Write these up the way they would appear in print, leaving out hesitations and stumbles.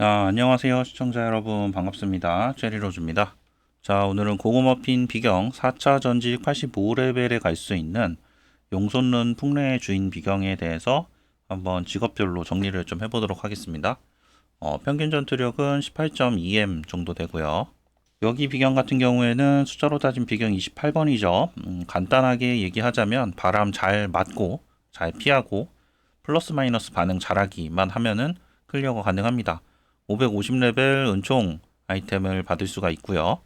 자, 안녕하세요. 시청자 여러분 반갑습니다. 체리로즈입니다. 자, 오늘은 고구마핀 비경 4차 전직 85레벨에 갈 수 있는 용손룬 풍래의 주인 비경에 대해서 한번 직업별로 정리를 좀 해보도록 하겠습니다. 평균 전투력은 18.2M 정도 되고요. 여기 비경 같은 경우에는 숫자로 따진 비경 28번이죠. 간단하게 얘기하자면 바람 잘 맞고 잘 피하고 플러스 마이너스 반응 잘하기만 하면은 클리어가 가능합니다. 550레벨 은총 아이템을 받을 수가 있고요.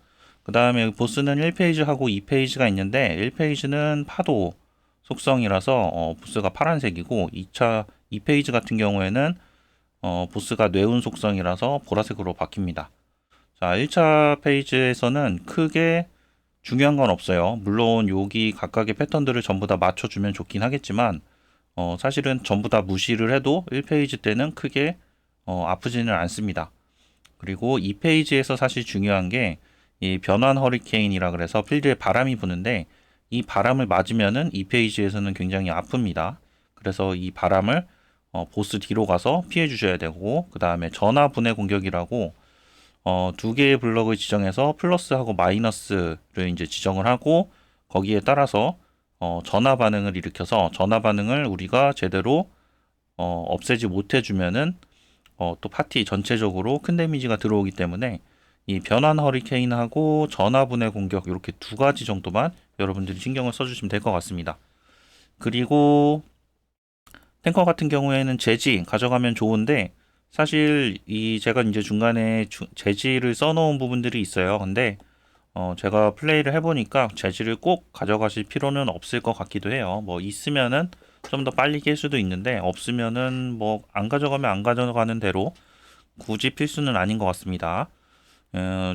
그 다음에 보스는 1페이지하고 2페이지가 있는데 1페이지는 파도 속성이라서 보스가 파란색이고 2페이지 같은 경우에는 보스가 뇌운 속성이라서 보라색으로 바뀝니다. 자, 1차 페이지에서는 크게 중요한 건 없어요. 물론 여기 각각의 패턴들을 전부 다 맞춰주면 좋긴 하겠지만 사실은 전부 다 무시를 해도 1페이지 때는 크게 아프지는 않습니다. 그리고 2페이지에서 사실 중요한 게 이 변환 허리케인이라 그래서 필드에 바람이 부는데 이 바람을 맞으면은 2페이지에서는 굉장히 아픕니다. 그래서 이 바람을 보스 뒤로 가서 피해 주셔야 되고, 그 다음에 전화 분해 공격이라고 두 개의 블럭을 지정해서 플러스하고 마이너스를 이제 지정을 하고, 거기에 따라서 전화 반응을 일으켜서 전화 반응을 우리가 제대로 없애지 못해주면은 또 파티 전체적으로 큰 데미지가 들어오기 때문에 이 변환 허리케인하고 전화분해 공격 이렇게 두 가지 정도만 여러분들이 신경을 써주시면 될 것 같습니다. 그리고 탱커 같은 경우에는 제지 가져가면 좋은데 사실 이 제가 이제 중간에 제지를 써놓은 부분들이 있어요. 근데 제가 플레이를 해보니까 제지를 꼭 가져가실 필요는 없을 것 같기도 해요. 뭐 있으면은 좀 더 빨리 깰 수도 있는데 없으면은 뭐 안 가져가면 안 가져가는 대로 굳이 필수는 아닌 것 같습니다.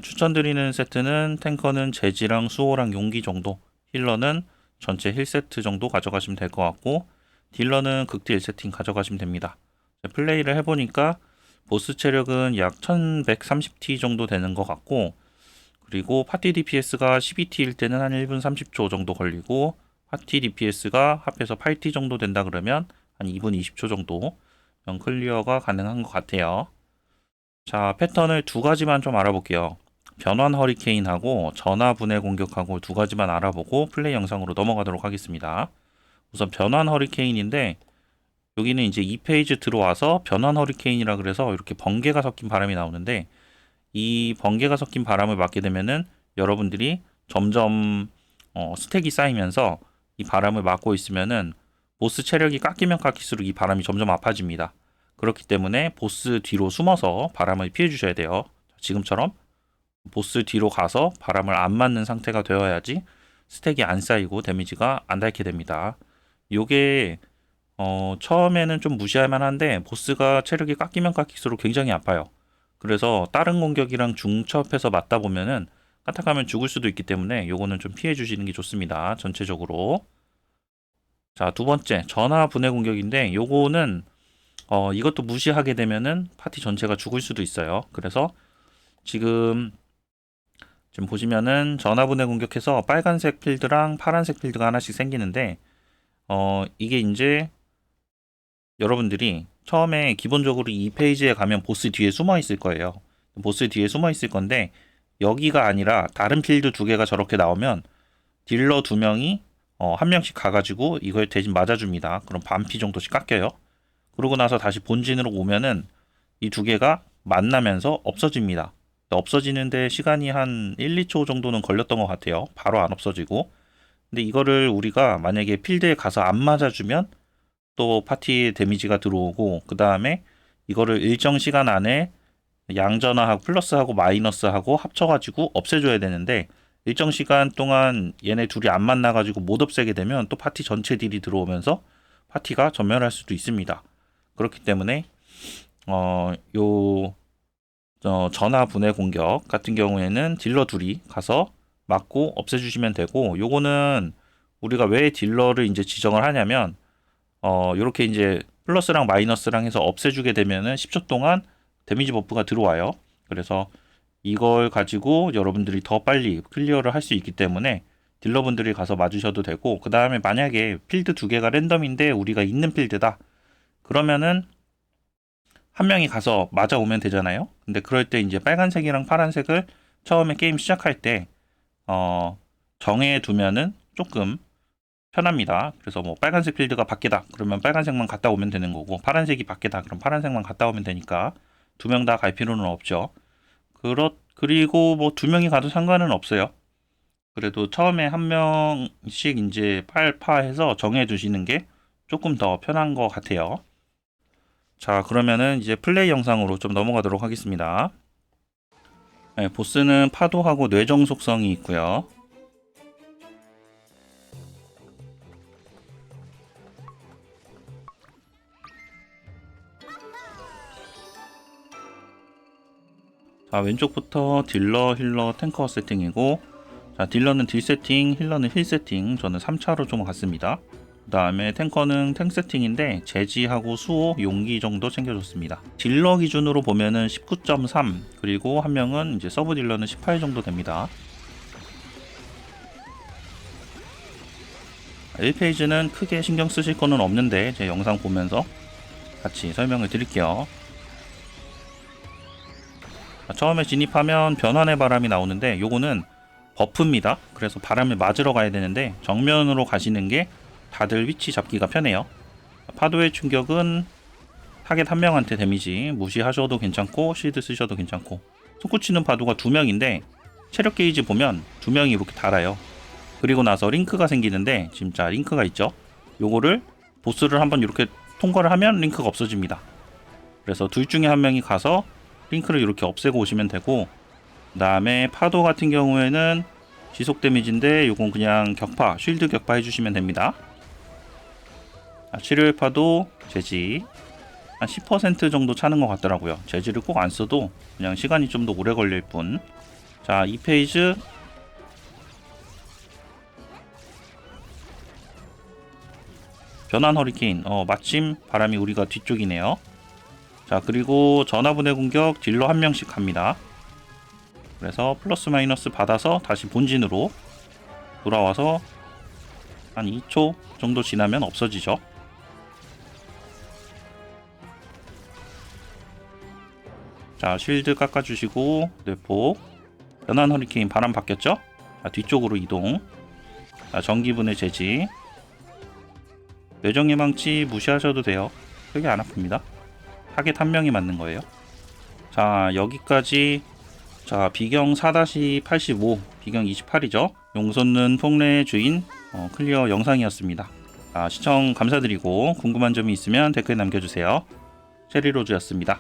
추천드리는 세트는 탱커는 제지랑 수호랑 용기 정도, 힐러는 전체 힐 세트 정도 가져가시면 될 것 같고 딜러는 극딜 세팅 가져가시면 됩니다. 플레이를 해보니까 보스 체력은 약 1130T 정도 되는 것 같고 그리고 파티 DPS가 12T일 때는 한 1분 30초 정도 걸리고 파티 DPS가 합해서 8T 정도 된다 그러면 한 2분 20초 정도 클리어가 가능한 것 같아요. 자, 패턴을 두 가지만 좀 알아볼게요. 변환 허리케인하고 전화 분해 공격하고 두 가지만 알아보고 플레이 영상으로 넘어가도록 하겠습니다. 우선 변환 허리케인인데 여기는 이제 2페이지 들어와서 변환 허리케인이라 그래서 이렇게 번개가 섞인 바람이 나오는데 이 번개가 섞인 바람을 맞게 되면은 여러분들이 점점 스택이 쌓이면서 이 바람을 맞고 있으면은 보스 체력이 깎이면 깎일수록 이 바람이 점점 아파집니다. 그렇기 때문에 보스 뒤로 숨어서 바람을 피해 주셔야 돼요. 지금처럼 보스 뒤로 가서 바람을 안 맞는 상태가 되어야지 스택이 안 쌓이고 데미지가 안 닳게 됩니다. 요게 처음에는 좀 무시할 만한데 보스가 체력이 깎이면 깎일수록 굉장히 아파요. 그래서 다른 공격이랑 중첩해서 맞다 보면은 까딱하면 죽을 수도 있기 때문에 요거는 좀 피해 주시는 게 좋습니다. 전체적으로. 자, 두 번째 전화 분해 공격인데 요거는 이것도 무시하게 되면은 파티 전체가 죽을 수도 있어요. 그래서 지금 보시면은 전화 분해 공격해서 빨간색 필드랑 파란색 필드가 하나씩 생기는데 이게 이제 여러분들이 처음에 기본적으로 이 페이지에 가면 보스 뒤에 숨어 있을 거예요. 보스 뒤에 숨어 있을 건데 여기가 아니라 다른 필드 두 개가 저렇게 나오면 딜러 두 명이 한 명씩 가가지고 이걸 대신 맞아줍니다. 그럼 반피 정도씩 깎여요. 그러고 나서 다시 본진으로 오면은 이 두 개가 만나면서 없어집니다. 없어지는데 시간이 한 1, 2초 정도는 걸렸던 것 같아요. 바로 안 없어지고. 근데 이거를 우리가 만약에 필드에 가서 안 맞아주면 또 파티에 데미지가 들어오고 그 다음에 이거를 일정 시간 안에 양전화하고 플러스하고 마이너스하고 합쳐가지고 없애줘야 되는데 일정 시간 동안 얘네 둘이 안 만나가지고 못 없애게 되면 또 파티 전체 딜이 들어오면서 파티가 전멸할 수도 있습니다. 그렇기 때문에 요 전화 분해 공격 같은 경우에는 딜러 둘이 가서 맞고 없애주시면 되고 요거는 우리가 왜 딜러를 이제 지정을 하냐면 요렇게 이제 플러스랑 마이너스랑 해서 없애주게 되면은 10초 동안 데미지 버프가 들어와요. 그래서 이걸 가지고 여러분들이 더 빨리 클리어를 할 수 있기 때문에 딜러분들이 가서 맞으셔도 되고 그 다음에 만약에 필드 두 개가 랜덤인데 우리가 있는 필드다 그러면은 한 명이 가서 맞아오면 되잖아요. 근데 그럴 때 이제 빨간색이랑 파란색을 처음에 게임 시작할 때 정해 두면은 조금 편합니다. 그래서 뭐 빨간색 필드가 밖에다 그러면 빨간색만 갔다 오면 되는 거고, 파란색이 밖에다 그럼 파란색만 갔다 오면 되니까 두 명 다 갈 필요는 없죠. 그리고 뭐 두 명이 가도 상관은 없어요. 그래도 처음에 한 명씩 이제 팔파해서 정해 두시는 게 조금 더 편한 것 같아요. 자, 그러면은 이제 플레이 영상으로 좀 넘어가도록 하겠습니다. 네, 보스는 파도하고 뇌정 속성이 있고요. 자, 왼쪽부터 딜러, 힐러, 탱커 세팅이고, 자, 딜러는 딜 세팅, 힐러는 힐 세팅. 저는 3차로 좀 갔습니다. 그 다음에 탱커는 탱 세팅인데 제지하고 수호, 용기 정도 챙겨줬습니다. 딜러 기준으로 보면은 19.3, 그리고 한 명은 이제 서브 딜러는 18 정도 됩니다. 1페이지는 크게 신경 쓰실 거는 없는데 제 영상 보면서 같이 설명을 드릴게요. 처음에 진입하면 변환의 바람이 나오는데 요거는 버프입니다. 그래서 바람을 맞으러 가야 되는데 정면으로 가시는 게 다들 위치 잡기가 편해요. 파도의 충격은 타겟 한 명한테 데미지 무시하셔도 괜찮고 실드 쓰셔도 괜찮고, 솟구치는 파도가 두 명인데 체력 게이지 보면 두 명이 이렇게 달아요. 그리고 나서 링크가 생기는데 진짜 링크가 있죠. 요거를 보스를 한번 이렇게 통과를 하면 링크가 없어집니다. 그래서 둘 중에 한 명이 가서 링크를 이렇게 없애고 오시면 되고, 그 다음에 파도 같은 경우에는 지속 데미지인데 요건 그냥 격파, 쉴드 격파 해주시면 됩니다. 치료의 파도, 제지 한 10% 정도 차는 것 같더라고요. 제지를 꼭 안 써도 그냥 시간이 좀 더 오래 걸릴 뿐. 자, 2페이지 변환 허리케인. 마침 바람이 우리가 뒤쪽이네요. 자, 그리고 전화분해 공격 딜러 한 명씩 갑니다. 그래서 플러스 마이너스 받아서 다시 본진으로 돌아와서 한 2초 정도 지나면 없어지죠. 자, 쉴드 깎아주시고 뇌폭, 변환 허리케인 바람 바뀌었죠? 자, 뒤쪽으로 이동. 자, 전기분해 제지, 뇌정예 망치 무시하셔도 돼요. 크게 안 아픕니다. 타겟 한 명이 맞는 거예요. 자, 여기까지. 자, 비경 4-85, 비경 28이죠. 용솟는 폭래의 주인 클리어 영상이었습니다. 시청 감사드리고 궁금한 점이 있으면 댓글 남겨주세요. 체리로즈였습니다.